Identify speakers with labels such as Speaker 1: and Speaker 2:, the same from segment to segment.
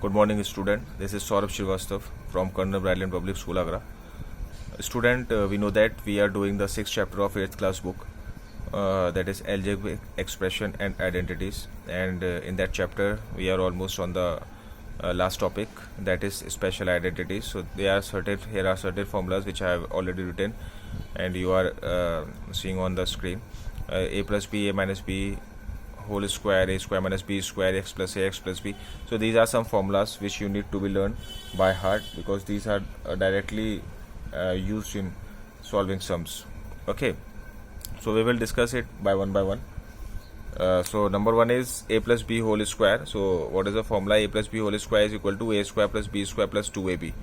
Speaker 1: Good morning, student. This is Saurabh Srivastav from Colonel Bradley Public School, Agra. Student, we know that we are doing the 6th chapter of 8th class book, that is algebraic expression and identities. And in that chapter, we are almost on the last topic, that is special identities. So here are certain formulas which I have already written, and you are seeing on the screen. A plus b, a minus b, whole square, a square minus b square, x plus a, x plus b. So these are some formulas which you need to be learned by heart, because these are directly used in solving sums. Okay, so we will discuss it by one. So number one is a plus b whole square. So what is the formula? A plus b whole square is equal to a square plus b square plus 2ab,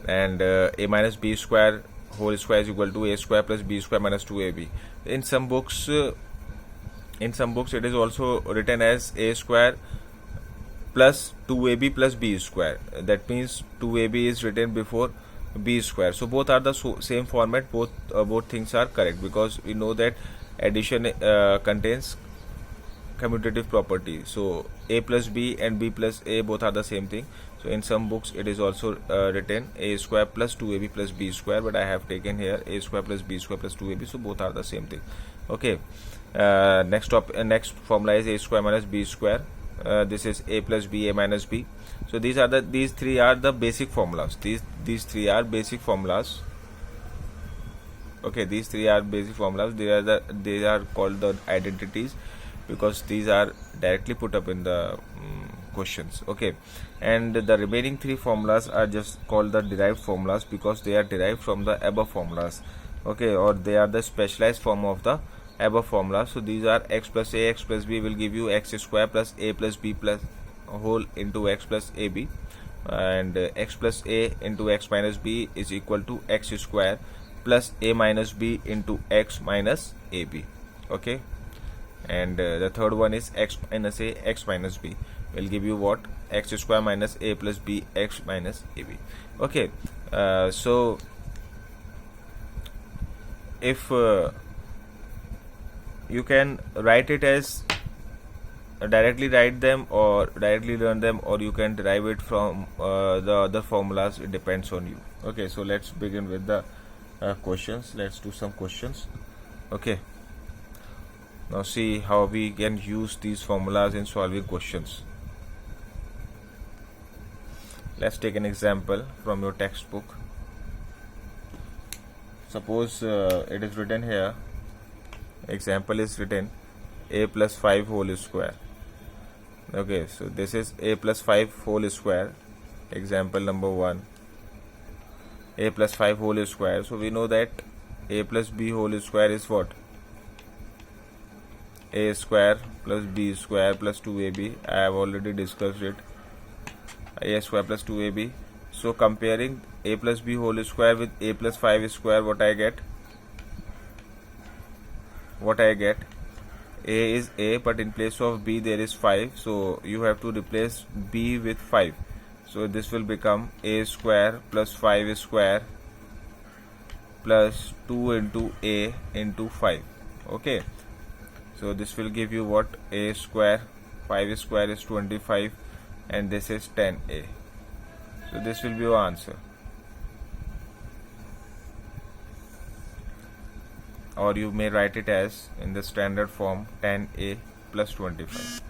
Speaker 1: and a minus b square whole square is equal to a square plus b square minus 2ab. In some books it is also written as a square plus 2ab plus b square. That means 2ab is written before b square. So both are the same format. Both things are correct, because we know that addition contains commutative property. So a plus b and b plus a both are the same thing. So in some books it is also written a square plus 2ab plus b square, but I have taken here a square plus b square plus 2ab. So both are the same thing. Okay. Next formula is a square minus b square. This is a plus b, a minus b. So these three are the basic formulas. These three are basic formulas. Okay, these three are basic formulas. They are called the identities, because these are directly put up in the questions. Okay, and the remaining three formulas are just called the derived formulas, because they are derived from the above formulas. Okay, or they are the specialized form of the above formula. So these are x plus a, x plus b will give you x square plus a plus b plus whole into x plus ab, and x plus a into x minus b is equal to x square plus a minus b into x minus ab. Okay, and the third one is x minus a, x minus b will give you what? X square minus a plus b, x minus ab. Okay, so if you can write it as directly write them or directly learn them, or you can derive it from the other formulas. It depends on you. Okay, so let's begin with the questions. Let's do some questions. Okay, now see how we can use these formulas in solving questions. Let's take an example from your textbook. Suppose it is written here, example is written a plus 5 whole square. Okay, so this is a plus 5 whole square. Example number 1, a plus 5 whole square. So we know that a plus b whole square is what? A square plus b square plus 2ab. I have already discussed it. A square plus 2ab. So comparing a plus b whole square with a plus 5 square, what I get? A is a, but in place of b there is 5, so you have to replace b with 5. So this will become a square plus 5 square plus 2 into a into 5. Okay, so this will give you what? A square, 5 square is 25, and this is 10a. So this will be your answer. Or you may write it as in the standard form 10a plus 25.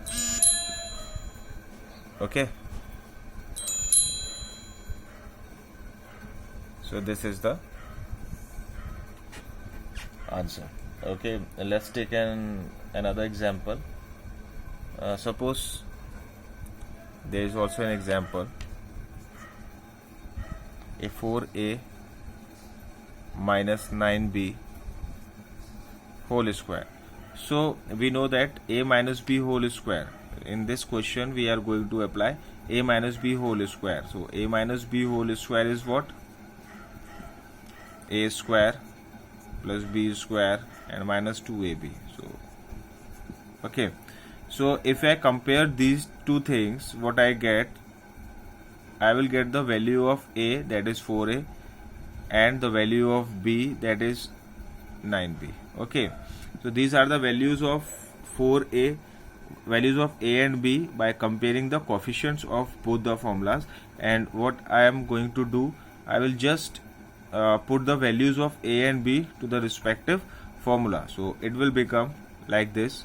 Speaker 1: Okay, so this is the answer. Okay, let's take another example. Suppose there is also an example, a 4a minus 9b whole square. So we know that a minus b whole square. In this question we are going to apply a minus b whole square. So a minus b whole square is what? A square plus b square and minus 2ab. So okay, so if I compare these two things, what I get? I will get the value of a, that is 4a, and the value of b, that is 9b. Okay, so these are the values of 4a values of a and b by comparing the coefficients of both the formulas. And what I am going to do, I will just put the values of a and b to the respective formula. So it will become like this: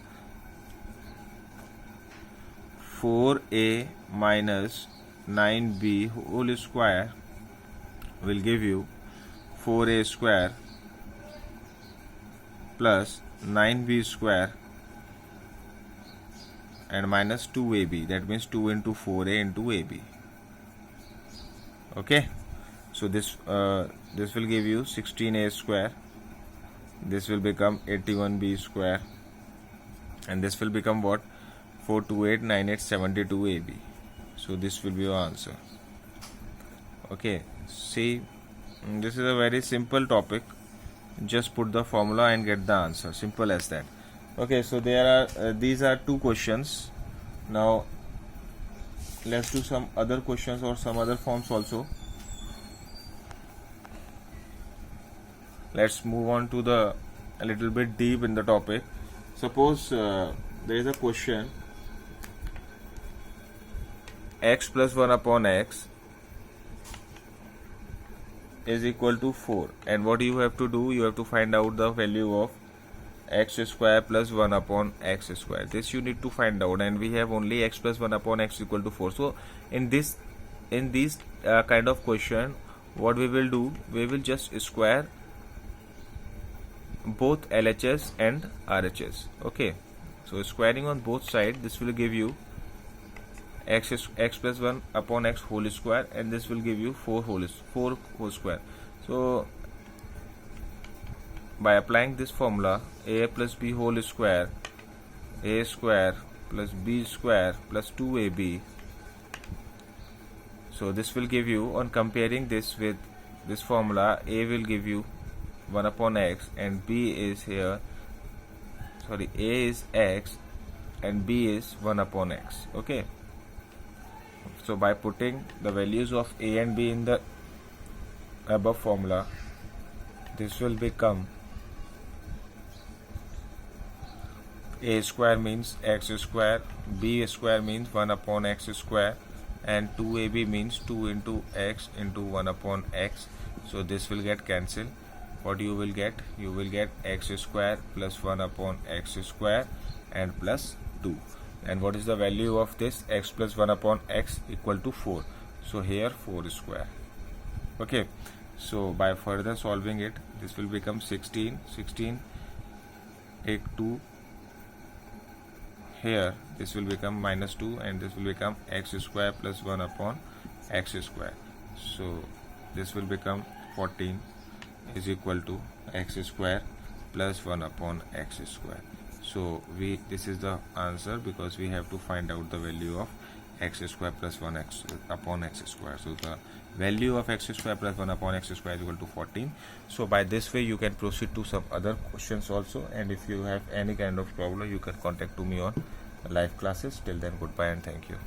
Speaker 1: 4a minus 9b whole square will give you 4a square plus 9b square and minus 2ab. That means 2 into 4a into ab. Okay, so this will give you 16a square. This will become 81b square, and this will become what? 428 98 72ab. So this will be your answer. Okay, see, this is a very simple topic. Just put the formula and get the answer. Simple as that. Okay, so there are these are two questions. Now let's do some other questions or some other forms also. Let's move on to the a little bit deep in the topic. Suppose there is a question: x plus 1 upon x is equal to 4, and what you have to do, you have to find out the value of x square plus 1 upon x square. This you need to find out, and we have only x plus 1 upon x equal to 4. So in this kind of question, what we will do, we will just square both LHS and RHS. Okay, so squaring on both sides, this will give you x plus 1 upon x whole square, and this will give you 4 whole square. So by applying this formula, a plus b whole square, a square plus b square plus 2ab, so this will give you, on comparing this with this formula, a will give you 1 upon x, and b is here, sorry, a is x and b is 1 upon x. Okay, so by putting the values of a and b in the above formula, this will become a square means x square, b square means 1 upon x square, and 2ab means 2 into x into 1 upon x. So this will get cancelled. What you will get? You will get x square plus 1 upon x square and plus 2. And what is the value of this? X plus 1 upon x equal to 4. So here 4 square. Okay, so by further solving it, this will become 16. Take 2 here, this will become minus 2, and this will become x square plus 1 upon x square. So this will become 14 is equal to x square plus 1 upon x square. So this is the answer, because we have to find out the value of x square plus 1 x upon x square. So the value of x square plus 1 upon x square is equal to 14. So by this way you can proceed to some other questions also, and if you have any kind of problem, you can contact to me on live classes. Till then, goodbye and thank you.